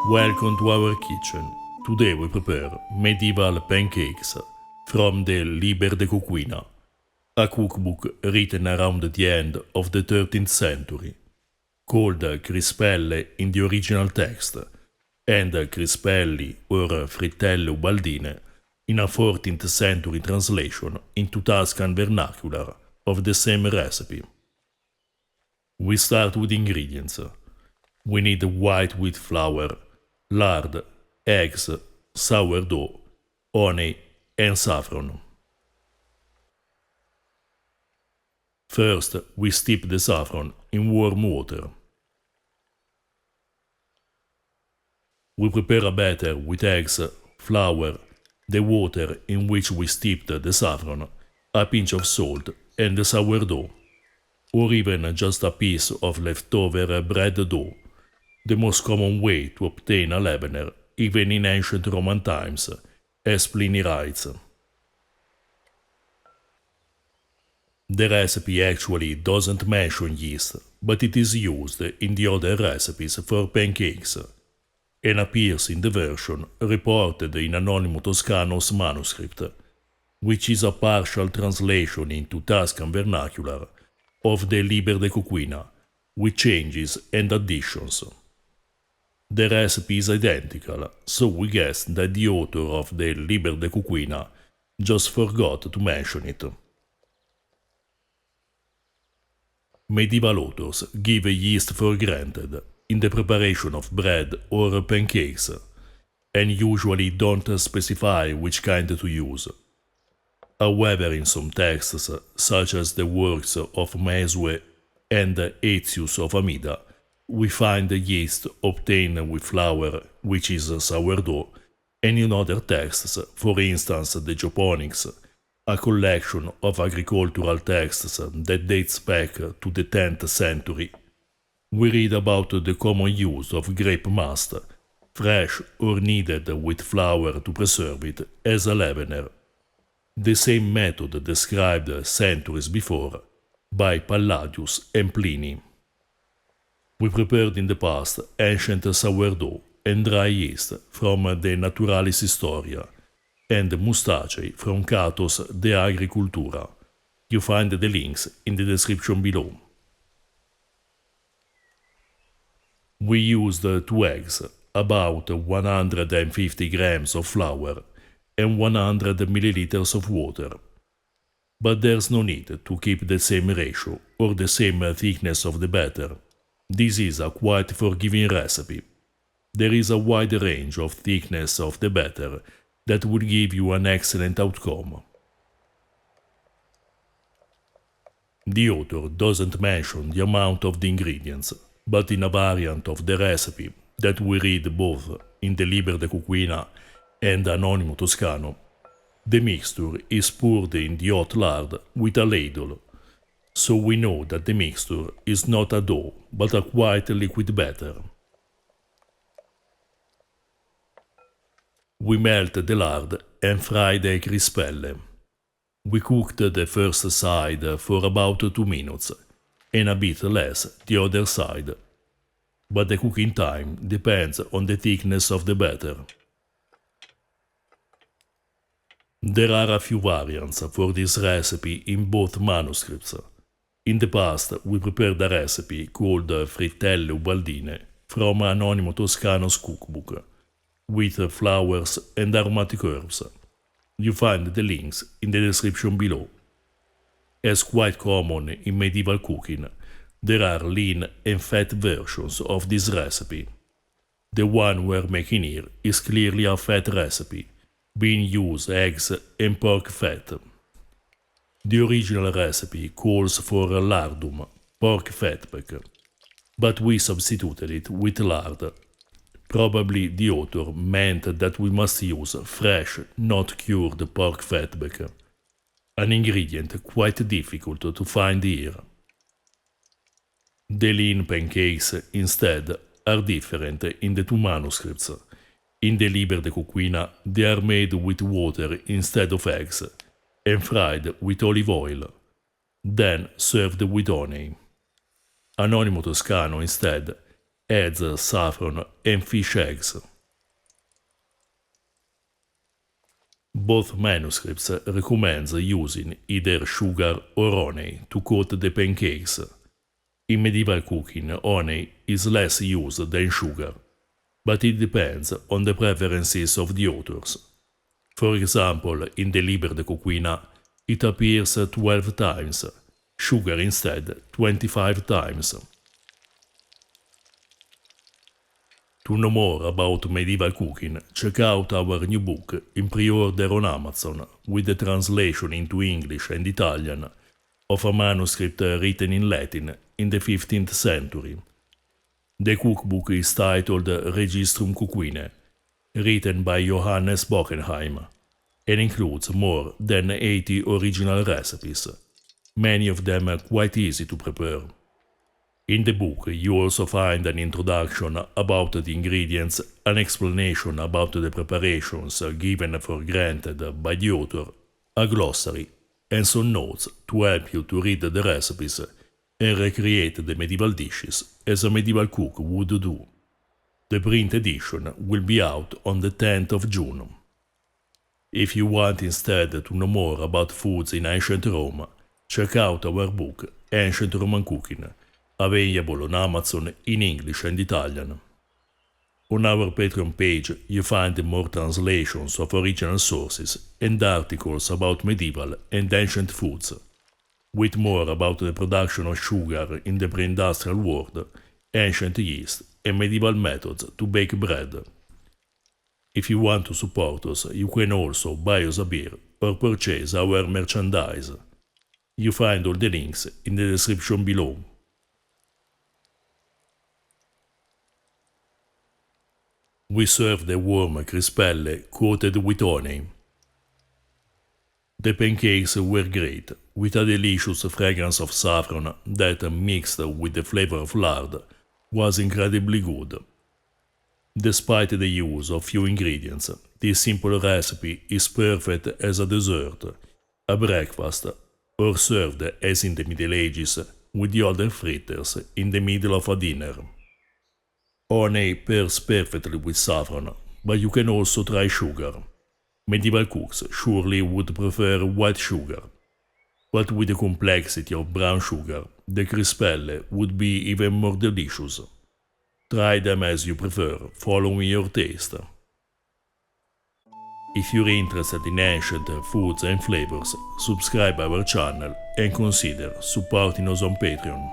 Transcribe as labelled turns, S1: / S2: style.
S1: Welcome to our kitchen. Today we prepare medieval pancakes from the Liber de Cucina, a cookbook written around the end of the 13th century, called Crispelle in the original text, and Crispelli or Frittelle Ubaldine in a 14th century translation into Tuscan vernacular of the same recipe. We start with ingredients. We need white wheat flour, lard, eggs, sourdough, honey, and saffron. First, we steep the saffron in warm water. We prepare a batter with eggs, flour, the water in which we steeped the saffron, a pinch of salt, and the sourdough, or even just a piece of leftover bread dough, the most common way to obtain a leavener even in ancient Roman times, as Pliny writes. The recipe actually doesn't mention yeast, but it is used in the other recipes for pancakes, and appears in the version reported in Anonimo Toscano's manuscript, which is a partial translation into Tuscan vernacular of the Liber de Cucina, with changes and additions. The recipe is identical, so we guess that the author of the Liber de Cucina just forgot to mention it. Medieval authors give yeast for granted in the preparation of bread or pancakes, and usually don't specify which kind to use. However, in some texts, such as the works of Mesue and Aetius of Amida, we find the yeast obtained with flour, which is sourdough, and in other texts, for instance the Geoponics, a collection of agricultural texts that dates back to the 10th century, we read about the common use of grape must, fresh or kneaded with flour to preserve it, as a leavener. The same method described centuries before by Palladius and Pliny. We prepared in the past ancient sourdough and dry yeast from the Naturalis Historia and mustacei from Cato's De Agricultura. You find the links in the description below. We used 2 eggs, about 150 grams of flour, and 100 milliliters of water. But there's no need to keep the same ratio or the same thickness of the batter. This is a quite forgiving recipe. There is a wide range of thickness of the batter that would give you an excellent outcome. The author doesn't mention the amount of the ingredients, but in a variant of the recipe that we read both in the Liber de Cucina and Anonimo Toscano, the mixture is poured in the hot lard with a ladle, so we know that the mixture is not a dough but a quite liquid batter. We melt the lard and fry the crispelle. We cooked the first side for about 2 minutes, and a bit less the other side, but the cooking time depends on the thickness of the batter. There are a few variants for this recipe in both manuscripts. In the past, we prepared a recipe called Frittelle Ubaldine from Anonimo Toscano's cookbook, with flowers and aromatic herbs. You find the links in the description below. As quite common in medieval cooking, there are lean and fat versions of this recipe. The one we're making here is clearly a fat recipe, being used eggs and pork fat. The original recipe calls for lardum, pork fatback, but we substituted it with lard. Probably the author meant that we must use fresh, not cured pork fatback, an ingredient quite difficult to find here. The lean pancakes, instead, are different in the 2 manuscripts. In the Liber de Cucina, they are made with water instead of eggs, and fried with olive oil, then served with honey. Anonimo Toscano, instead, adds saffron and fish eggs. Both manuscripts recommend using either sugar or honey to coat the pancakes. In medieval cooking, honey is less used than sugar, but it depends on the preferences of the authors. For example, in the Liber de Coquina, it appears 12 times, sugar instead 25 times. To know more about medieval cooking, check out our new book in pre-order on Amazon with the translation into English and Italian of a manuscript written in Latin in the 15th century. The cookbook is titled Registrum Coquinae, written by Johannes Bockenheim, and includes more than 80 original recipes, many of them quite easy to prepare. In the book, you also find an introduction about the ingredients, an explanation about the preparations given for granted by the author, a glossary, and some notes to help you to read the recipes and recreate the medieval dishes as a medieval cook would do. The print edition will be out on the 10th of June. If you want instead to know more about foods in ancient Rome, check out our book, Ancient Roman Cooking, available on Amazon in English and Italian. On our Patreon page, you find more translations of original sources and articles about medieval and ancient foods, with more about the production of sugar in the pre-industrial world, ancient yeast, and medieval methods to bake bread. If you want to support us, you can also buy us a beer or purchase our merchandise. You find all the links in the description below. We serve the warm crispelle coated with honey. The pancakes were great, with a delicious fragrance of saffron that, mixed with the flavor of lard, was incredibly good. Despite the use of few ingredients, this simple recipe is perfect as a dessert, a breakfast, or served as in the Middle Ages with the older fritters in the middle of a dinner. Honey pairs perfectly with saffron, but you can also try sugar. Medieval cooks surely would prefer white sugar, but with the complexity of brown sugar, the crispelle would be even more delicious. Try them as you prefer, following your taste. If you're interested in ancient foods and flavors, subscribe our channel and consider supporting us on Patreon.